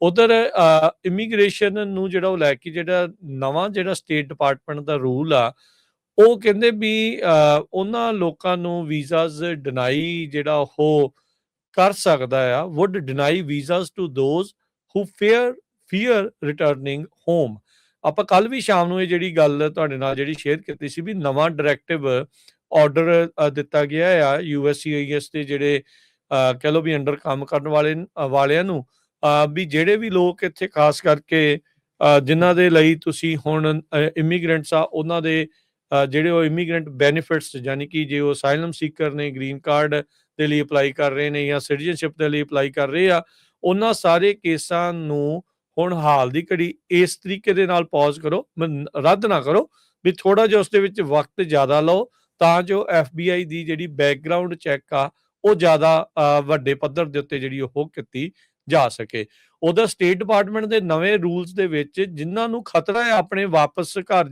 ਉਧਰ ਇਮੀਗ੍ਰੇਸ਼ਨ ਨੂੰ ਜਿਹੜਾ ਉਹ ਲੈ ਕੇ ਜਿਹੜਾ ਨਵਾਂ ਜਿਹੜਾ ਸਟੇਟ ਡਿਪਾਰਟਮੈਂਟ ਦਾ ਰੂਲ ਆ, ਉਹ ਕਹਿੰਦੇ ਵੀ ਉਹਨਾਂ ਲੋਕਾਂ ਨੂੰ ਵੀਜ਼ਾਸ ਡਿਨਾਈ ਜਿਹੜਾ ਉਹ ਕਰ ਸਕਦਾ ਆ, would deny visas to those who fear returning home. ਆਪਾਂ ਕੱਲ ਵੀ ਸ਼ਾਮ ਨੂੰ ਇਹ ਜਿਹੜੀ ਗੱਲ ਤੁਹਾਡੇ ਨਾਲ ਜਿਹੜੀ ਸ਼ੇਅਰ ਕੀਤੀ ਸੀ ਵੀ ਨਵਾਂ ਡਾਇਰੈਕਟਿਵ ਆਰਡਰ ਦਿੱਤਾ ਗਿਆ ਆ USCIS ਦੇ ਜਿਹੜੇ ਕਹਿ ਲਓ ਵੀ ਅੰਡਰ ਕੰਮ ਕਰਨ ਵਾਲਿਆਂ ਨੂੰ, ਵੀ ਜਿਹੜੇ ਵੀ ਲੋਕ ਇੱਥੇ ਖਾਸ ਕਰਕੇ ਜਿਨ੍ਹਾਂ ਦੇ ਲਈ ਤੁਸੀਂ ਹੁਣ ਇਮੀਗ੍ਰੈਂਟਸ ਆ, ਉਹਨਾਂ ਦੇ ਜਿਹੜੇ ਉਹ ਇਮੀਗ੍ਰੈਂਟ ਬੈਨੀਫਿਟਸ, ਯਾਨੀ ਕਿ ਜੇ ਉਹ ਅਸਾਈਲਮ ਸੀਕਰ ਨੇ, ਗ੍ਰੀਨ ਕਾਰਡ ਦੇ ਲਈ ਅਪਲਾਈ ਕਰ ਰਹੇ ਨੇ ਜਾਂ ਸਿਟੀਜ਼ਨਸ਼ਿਪ ਦੇ ਲਈ ਅਪਲਾਈ ਕਰ ਰਹੇ ਆ, ਉਹਨਾਂ ਸਾਰੇ ਕੇਸਾਂ ਨੂੰ ਹੁਣ ਹਾਲ ਦੀ ਘੜੀ ਇਸ ਤਰੀਕੇ ਦੇ ਨਾਲ ਪੌਜ਼ ਕਰੋ, ਰੱਦ ਨਾ ਕਰੋ, ਵੀ ਥੋੜਾ ਜਿਹਾ ਉਸ ਦੇ ਵਿੱਚ ਵਕਤ ਜ਼ਿਆਦਾ ਲਓ ਤਾਂ ਜੋ FBI ਦੀ ਜਿਹੜੀ ਬੈਕਗਰਾਊਂਡ ਚੈੱਕ ਆ ਉਹ ਜ਼ਿਆਦਾ ਵੱਡੇ ਪੱਧਰ ਦੇ ਉੱਤੇ ਜਿਹੜੀ ਉਹ ਕੀਤੀ ਜਾ ਸਕੇ। ਉਹਦਾ ਸਟੇਟ ਡਿਪਾਰਟਮੈਂਟ ਦੇ ਨਵੇਂ ਰੂਲਸ ਦੇ ਵਿੱਚ ਜਿਨ੍ਹਾਂ ਨੂੰ ਖਤਰਾ ਹੈ ਆਪਣੇ ਵਾਪਸ ਘਰ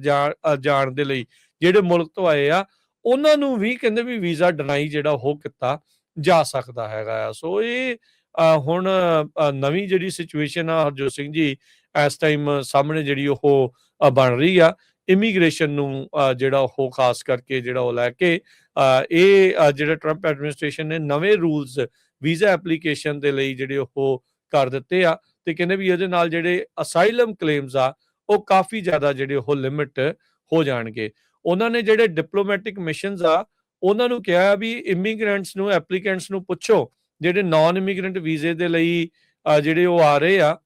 ਜਾਣ ਦੇ ਲਈ, ਜਿਹੜੇ ਮੁਲਕ ਤੋਂ ਆਏ ਆ, ਉਹਨਾਂ ਨੂੰ ਵੀ ਕਹਿੰਦੇ ਵੀ ਵੀਜ਼ਾ ਡਿਨਾਈ ਜਿਹੜਾ ਉਹ ਕੀਤਾ ਜਾ ਸਕਦਾ ਹੈਗਾ ਆ। ਸੋ ਇਹ ਹੁਣ ਨਵੀਂ ਜਿਹੜੀ ਸਿਚੁਏਸ਼ਨ ਆ ਹਰਜੋਤ ਸਿੰਘ ਜੀ ਇਸ ਟਾਈਮ ਸਾਹਮਣੇ ਜਿਹੜੀ ਉਹ ਬਣ ਰਹੀ ਆ ਇਮੀਗ੍ਰੇਸ਼ਨ ਨੂੰ ਜਿਹੜਾ ਉਹ ਖਾਸ ਕਰਕੇ ਜਿਹੜਾ ਉਹ ਲੈ ਕੇ ਇਹ ਜਿਹੜਾ ਟਰੰਪ ਐਡਮਿਨਿਸਟ੍ਰੇਸ਼ਨ ਨੇ ਨਵੇਂ ਰੂਲਸ ਵੀਜ਼ਾ ਐਪਲੀਕੇਸ਼ਨ ਦੇ ਲਈ ਜਿਹੜੇ ਉਹ ਕਰ ਦਿੱਤੇ ਆ, ਤੇ ਕਹਿੰਦੇ ਵੀ ਇਹਦੇ ਨਾਲ ਜਿਹੜੇ ਅਸਾਈਲਮ ਕਲੇਮਸ ਆ ਉਹ ਕਾਫੀ ਜ਼ਿਆਦਾ ਜਿਹੜੇ ਉਹ ਲਿਮਿਟ ਹੋ ਜਾਣਗੇ। ਉਹਨਾਂ ਨੇ ਜਿਹੜੇ ਡਿਪਲੋਮੈਟਿਕ ਮਿਸ਼ਨਸ ਆ ਉਹਨਾਂ ਨੂੰ ਕਿਹਾ ਵੀ ਇਮੀਗ੍ਰੈਂਟਸ ਨੂੰ, ਐਪਲੀਕੈਂਟਸ ਨੂੰ ਪੁੱਛੋ ਜਿਹੜੇ ਨਾਨ ਇਮੀਗ੍ਰੈਂਟ ਵੀਜ਼ੇ ਦੇ ਲਈ ਜਿਹੜੇ ਉਹ ਆ ਰਹੇ ਆ,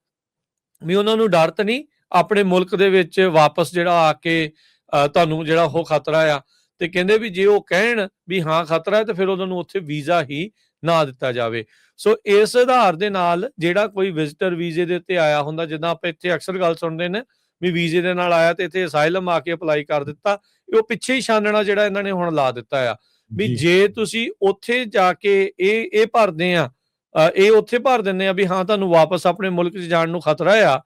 ਵੀ ਉਹਨਾਂ ਨੂੰ ਡਰ ਤਾਂ ਨਹੀਂ ਆਪਣੇ ਮੁਲਕ ਦੇ ਵਿੱਚ ਵਾਪਸ ਜਿਹੜਾ ਆ ਕੇ ਤੁਹਾਨੂੰ ਜਿਹੜਾ ਉਹ ਖਤਰਾ ਆ, ਤੇ ਕਹਿੰਦੇ ਵੀ ਜੇ ਉਹ ਕਹਿਣ ਵੀ ਹਾਂ ਖਤਰਾ ਹੈ ਤੇ ਫਿਰ ਉਹਨਾਂ ਨੂੰ ਉੱਥੇ ਵੀਜ਼ਾ ਹੀ ਨਾ ਦਿੱਤਾ ਜਾਵੇ। ਸੋ ਇਸ ਆਧਾਰ ਦੇ ਨਾਲ ਜਿਹੜਾ ਕੋਈ ਵਿਜ਼ਟਰ ਵੀਜ਼ੇ ਦੇ ਉੱਤੇ ਆਇਆ ਹੁੰਦਾ, ਜਿੱਦਾਂ ਆਪਾਂ ਇੱਥੇ ਅਕਸਰ ਗੱਲ ਸੁਣਦੇ ਨੇ ਵੀ ਵੀਜ਼ੇ ਦੇ ਨਾਲ ਆਇਆ ਤੇ ਇੱਥੇ ਅਸਾਈਲਮ ਆ ਕੇ ਅਪਲਾਈ ਕਰ ਦਿੱਤਾ, ਉਹ ਪਿੱਛੇ ਹੀ ਛਾਨਣਾ ਜਿਹੜਾ ਇਹਨਾਂ ਨੇ ਹੁਣ ਲਾ ਦਿੱਤਾ ਆ ਵੀ ਜੇ ਤੁਸੀਂ ਉੱਥੇ ਜਾ ਕੇ ਇਹ ਭਰਦੇ ਆ, ਇਹ ਉੱਥੇ ਭਰ ਦਿੰਦੇ ਆ ਵੀ ਹਾਂ ਤੁਹਾਨੂੰ ਵਾਪਸ ਆਪਣੇ ਮੁਲਕ 'ਚ ਜਾਣ ਨੂੰ ਖਤਰਾ ਆ,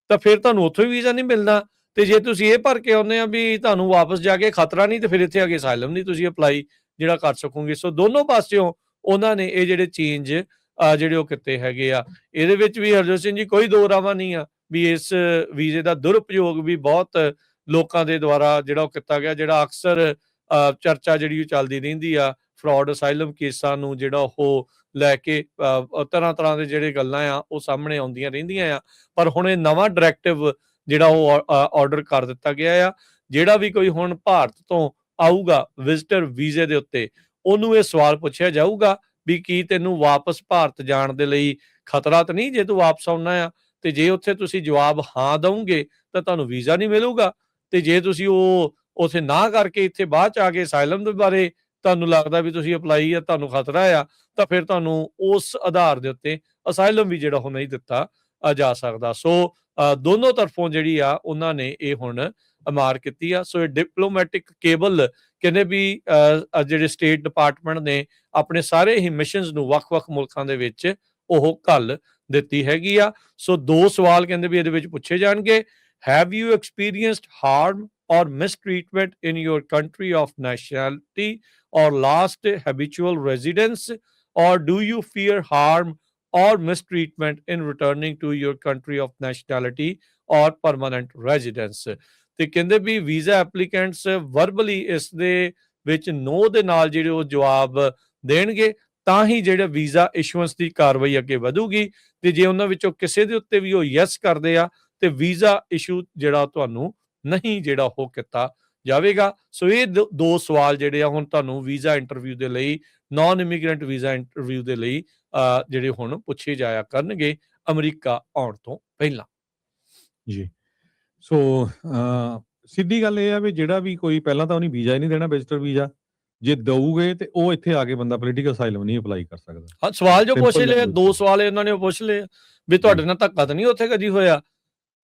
ਤਾਂ ਫਿਰ ਤੁਹਾਨੂੰ ਉੱਥੋਂ ਹੀ ਵੀਜ਼ਾ ਨਹੀਂ ਮਿਲਦਾ, ਤੇ ਜੇ ਤੁਸੀਂ ਇਹ ਭਰ ਕੇ ਆਉਂਦੇ ਆ ਵੀ ਤੁਹਾਨੂੰ ਵਾਪਸ ਜਾ ਕੇ ਖਤਰਾ ਨਹੀਂ, ਤੇ ਫਿਰ ਇੱਥੇ ਆ ਕੇ ਅਸਾਈਲਮ ਨਹੀਂ ਤੁਸੀਂ ਅਪਲਾਈ ਜਿਹੜਾ ਕਰ ਸਕੋਗੇ। ਸੋ ਦੋਨੋਂ ਪਾਸਿਓਂ ਉਹਨਾਂ ਨੇ ਇਹ ਜਿਹੜੇ ਚੇਂਜ ਜਿਹੜੇ ਉਹ ਕੀਤੇ ਹੈਗੇ ਆ। ਇਹਦੇ ਵਿੱਚ ਵੀ ਹਰਜੋਤ ਸਿੰਘ ਜੀ ਕੋਈ ਦੋ ਰਾਵਾਂ ਨਹੀਂ ਆ ਵੀ ਇਸ ਵੀਜ਼ੇ ਦਾ ਦੁਰਉਪਯੋਗ ਵੀ ਬਹੁਤ ਲੋਕਾਂ ਦੇ ਦੁਆਰਾ ਜਿਹੜਾ ਉਹ ਕੀਤਾ ਗਿਆ, ਜਿਹੜਾ ਅਕਸਰ ਚਰਚਾ ਜਿਹੜੀ ਉਹ ਚੱਲਦੀ ਰਹਿੰਦੀ ਆ ਫਰਾਡ ਅਸਾਈਲਮ ਕੇਸਾਂ ਨੂੰ ਜਿਹੜਾ ਉਹ ਲੈ ਕੇ ਤਰ੍ਹਾਂ ਤਰ੍ਹਾਂ ਦੇ ਜਿਹੜੇ ਗੱਲਾਂ ਆ ਉਹ ਸਾਹਮਣੇ ਆਉਂਦੀਆਂ ਰਹਿੰਦੀਆਂ ਆ। ਪਰ ਹੁਣ ਇਹ ਨਵਾਂ ਡਾਇਰੈਕਟਿਵ ਜਿਹੜਾ ਉਹ ਆਰਡਰ ਕਰ ਦਿੱਤਾ ਗਿਆ ਆ, ਜਿਹੜਾ ਵੀ ਕੋਈ ਹੁਣ ਭਾਰਤ ਤੋਂ ਆਊਗਾ ਵਿਜ਼ਟਰ ਵੀਜ਼ੇ ਦੇ ਉੱਤੇ, ਉਹਨੂੰ ਇਹ ਸਵਾਲ ਪੁੱਛਿਆ ਜਾਊਗਾ ਵੀ ਕੀ ਤੈਨੂੰ ਵਾਪਸ ਭਾਰਤ ਜਾਣ ਦੇ ਲਈ ਖਤਰਾ ਤਾਂ ਨਹੀਂ ਜੇ ਤੂੰ ਵਾਪਸ ਆਉਣਾ ਆ, ਤੇ ਜੇ ਉੱਥੇ ਤੁਸੀਂ ਜਵਾਬ ਹਾਂ ਦਓਗੇ ਤਾਂ ਤੁਹਾਨੂੰ ਵੀਜ਼ਾ ਨਹੀਂ ਮਿਲੂਗਾ, ਤੇ ਜੇ ਤੁਸੀਂ ਉਹ ਉੱਥੇ ਨਾ ਕਰਕੇ ਇੱਥੇ ਬਾਅਦ ਚ ਆ ਕੇ ਅਸਾਈਲਮ ਦੇ ਬਾਰੇ ਤੁਹਾਨੂੰ ਲੱਗਦਾ ਵੀ ਤੁਸੀਂ ਅਪਲਾਈ ਆ ਤੁਹਾਨੂੰ ਖਤਰਾ ਆ, ਤਾਂ ਫਿਰ ਤੁਹਾਨੂੰ ਉਸ ਆਧਾਰ ਦੇ ਉੱਤੇ ਅਸਾਈਲਮ ਵੀ ਜਿਹੜਾ ਉਹ ਨਹੀਂ ਦਿੱਤਾ ਜਾ ਸਕਦਾ। ਸੋ ਦੋਨੋਂ ਤਰਫੋਂ ਜਿਹੜੀ ਆ ਉਹਨਾਂ ਨੇ ਇਹ ਹੁਣ ਮਾਰ ਕੀਤੀ ਆ। ਸੋ ਇਹ ਡਿਪਲੋਮੈਟਿਕ ਕੇਬਲ ਕਹਿੰਦੇ ਵੀ ਜਿਹੜੇ ਸਟੇਟ ਡਿਪਾਰਟਮੈਂਟ ਨੇ ਆਪਣੇ ਸਾਰੇ ਹੀ ਮਿਸ਼ਨਸ ਨੂੰ ਵੱਖ-ਵੱਖ ਮੁਲਕਾਂ ਦੇ ਵਿੱਚ ਉਹ ਘੱਲ ਦਿੱਤੀ ਹੈਗੀ ਆ। ਸੋ ਦੋ ਸਵਾਲ ਕਹਿੰਦੇ ਵੀ ਇਹਦੇ ਵਿੱਚ ਪੁੱਛੇ ਜਾਣਗੇ। Have you experienced ਹਾਰਮ or mistreatment in your country of nationality or last habitual residence, or do you fear harm or mistreatment in returning to your country of nationality or permanent residence? ਤੇ ਕਹਿੰਦੇ ਵੀ visa applicants verbally ਇਸ ਦੇ ਵਿੱਚ ਨੋ ਦੇ ਨਾਲ ਜਿਹੜੇ ਉਹ ਜਵਾਬ ਦੇਣਗੇ ਤਾਂ ਹੀ ਜਿਹੜਾ ਵੀਜ਼ਾ ਇਸ਼ੂਐਂਸ ਦੀ ਕਾਰਵਾਈ ਅੱਗੇ ਵਧੂਗੀ, ਤੇ ਜੇ ਉਹਨਾਂ ਵਿੱਚੋਂ ਕਿਸੇ ਦੇ ਉੱਤੇ ਵੀ ਉਹ ਯੈਸ ਕਰਦੇ ਆ ਤੇ ਵੀਜ਼ਾ ਇਸ਼ੂ ਜਿਹੜਾ ਤੁਹਾਨੂੰ ਨਹੀਂ ਜਿਹੜਾ ਉਹ ਕੀਤਾ ਜਾਵੇਗਾ। ਸੋ ਇਹ ਦੋ ਸਵਾਲ ਜਿਹੜੇ ਆ ਹੁਣ ਤੁਹਾਨੂੰ ਵੀਜ਼ਾ ਇੰਟਰਵਿਊ ਦੇ ਲਈ, ਨਾਨ ਇਮੀਗ੍ਰੈਂਟ ਵੀਜ਼ਾ ਇੰਟਰਵਿਊ ਦੇ ਲਈ ਜਿਹੜੇ ਹੁਣ ਪੁੱਛੇ ਜਾਇਆ ਕਰਨਗੇ ਅਮਰੀਕਾ ਆਉਣ ਤੋਂ ਪਹਿਲਾਂ ਜੀ। ਸੋ ਸਿੱਧੀ ਗੱਲ ਇਹ ਆ ਵੀ ਜਿਹੜਾ ਵੀ ਕੋਈ ਪਹਿਲਾਂ ਤਾਂ ਉਹਨੇ ਵੀਜ਼ਾ ਹੀ ਨਹੀਂ ਦੇਣਾ, ਵਿਜ਼ਟਰ ਵੀਜ਼ਾ ਜੇ ਦਊਗੇ ਤੇ ਉਹ ਇੱਥੇ ਆ ਕੇ ਬੰਦਾ ਪੋਲੀਟੀਕਲ ਅਸਾਈਲਮ ਨਹੀਂ ਅਪਲਾਈ ਕਰ ਸਕਦਾ। ਹਾਂ, ਸਵਾਲ ਜੋ ਪੁੱਛ ਲਏ, ਦੋ ਸਵਾਲ ਇਹਨਾਂ ਨੇ ਪੁੱਛ ਲਏ ਵੀ ਤੁਹਾਡੇ ਨਾਲ ਧੱਕਾ ਤਾਂ ਨਹੀਂ ਉੱਥੇ ਕਦੀ ਹੋਇਆ,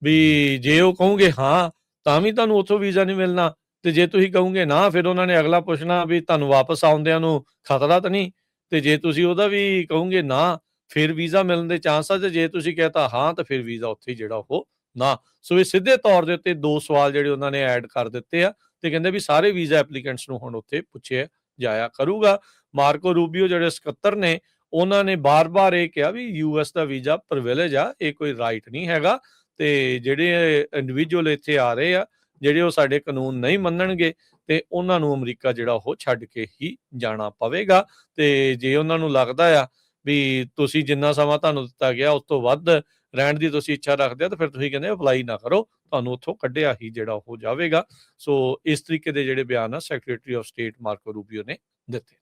ਵੀ ਜੇ ਉਹ ਕਹੋਗੇ ਹਾਂ ਤਾਂ ਵੀ ਤੁਹਾਨੂੰ ਉੱਥੋਂ ਵੀਜ਼ਾ ਨਹੀਂ ਮਿਲਣਾ, ਤੇ ਜੇ ਤੁਸੀਂ ਕਹੋਗੇ ਨਾ ਫਿਰ ਉਹਨਾਂ ਨੇ ਅਗਲਾ ਪੁੱਛਣਾ ਵੀ ਤੁਹਾਨੂੰ ਵਾਪਸ ਆਉਂਦਿਆਂ ਨੂੰ ਖਤਰਾ ਤਾਂ ਨਹੀਂ, ਤੇ ਜੇ ਤੁਸੀਂ ਉਹਦਾ ਵੀ ਕਹੋਗੇ ਨਾ ਫਿਰ ਵੀਜ਼ਾ ਮਿਲਣ ਦੇ ਚਾਂਸ ਆ, ਤੇ ਜੇ ਤੁਸੀਂ ਕਹਤਾ ਹਾਂ ਤਾਂ ਫਿਰ ਵੀਜ਼ਾ ਉੱਥੇ ਜਿਹੜਾ ਉਹ ਨਾ। ਸੋ ਇਹ ਸਿੱਧੇ ਤੌਰ ਦੇ ਉੱਤੇ ਦੋ ਸਵਾਲ ਜਿਹੜੇ ਉਹਨਾਂ ਨੇ ਐਡ ਕਰ ਦਿੱਤੇ ਆ, ਤੇ ਕਹਿੰਦੇ ਵੀ ਸਾਰੇ ਵੀਜ਼ਾ ਐਪਲੀਕੈਂਟਸ ਨੂੰ ਹੁਣ ਉੱਥੇ ਪੁੱਛਿਆ ਜਾਇਆ ਕਰੂਗਾ। ਮਾਰਕੋ ਰੂਬੀਓ ਜਿਹੜੇ ਸਕੱਤਰ ਨੇ ਉਹਨਾਂ ਨੇ ਬਾਰ-ਬਾਰ ਇਹ ਕਿਹਾ ਵੀ ਯੂਐਸ ਦਾ ਵੀਜ਼ਾ ਪ੍ਰਿਵਿਲੇਜ ਆ, ਇਹ ਕੋਈ ਰਾਈਟ ਨਹੀਂ ਹੈਗਾ ਤੇ ਜਿਹੜੇ ਇੰਡੀਵਿਜੂਅਲ ਇੱਥੇ ਆ ਰਹੇ ਆ, ਜਿਹੜੇ ਉਹ ਸਾਡੇ ਕਾਨੂੰਨ ਨਹੀਂ ਮੰਨਣਗੇ ਤੇ ਉਹਨਾਂ ਨੂੰ ਅਮਰੀਕਾ ਜਿਹੜਾ ਉਹ ਛੱਡ ਕੇ ਹੀ ਜਾਣਾ ਪਵੇਗਾ। ਤੇ ਜੇ ਉਹਨਾਂ ਨੂੰ ਲੱਗਦਾ ਆ ਵੀ ਤੁਸੀਂ ਜਿੰਨਾ ਸਮਾਂ ਤੁਹਾਨੂੰ ਦਿੱਤਾ ਗਿਆ ਉਸ ਤੋਂ ਵੱਧ ਰਹਿਣ ਦੀ ਤੁਸੀਂ ਇੱਛਾ ਰੱਖਦੇ ਹੋ ਤਾਂ ਫਿਰ ਤੁਸੀਂ ਕਹਿੰਦੇ ਅਪਲਾਈ ਨਾ ਕਰੋ, ਤੁਹਾਨੂੰ ਉੱਥੋਂ ਕੱਢਿਆ ਹੀ ਜਿਹੜਾ ਉਹ ਜਾਵੇਗਾ। ਸੋ ਇਸ ਤਰੀਕੇ ਦੇ ਜਿਹੜੇ ਬਿਆਨ ਆ ਸੈਕਟਰੀ ਆਫ ਸਟੇਟ ਮਾਰਕੋ ਰੂਬੀਓ ਨੇ ਦਿੱਤੇ।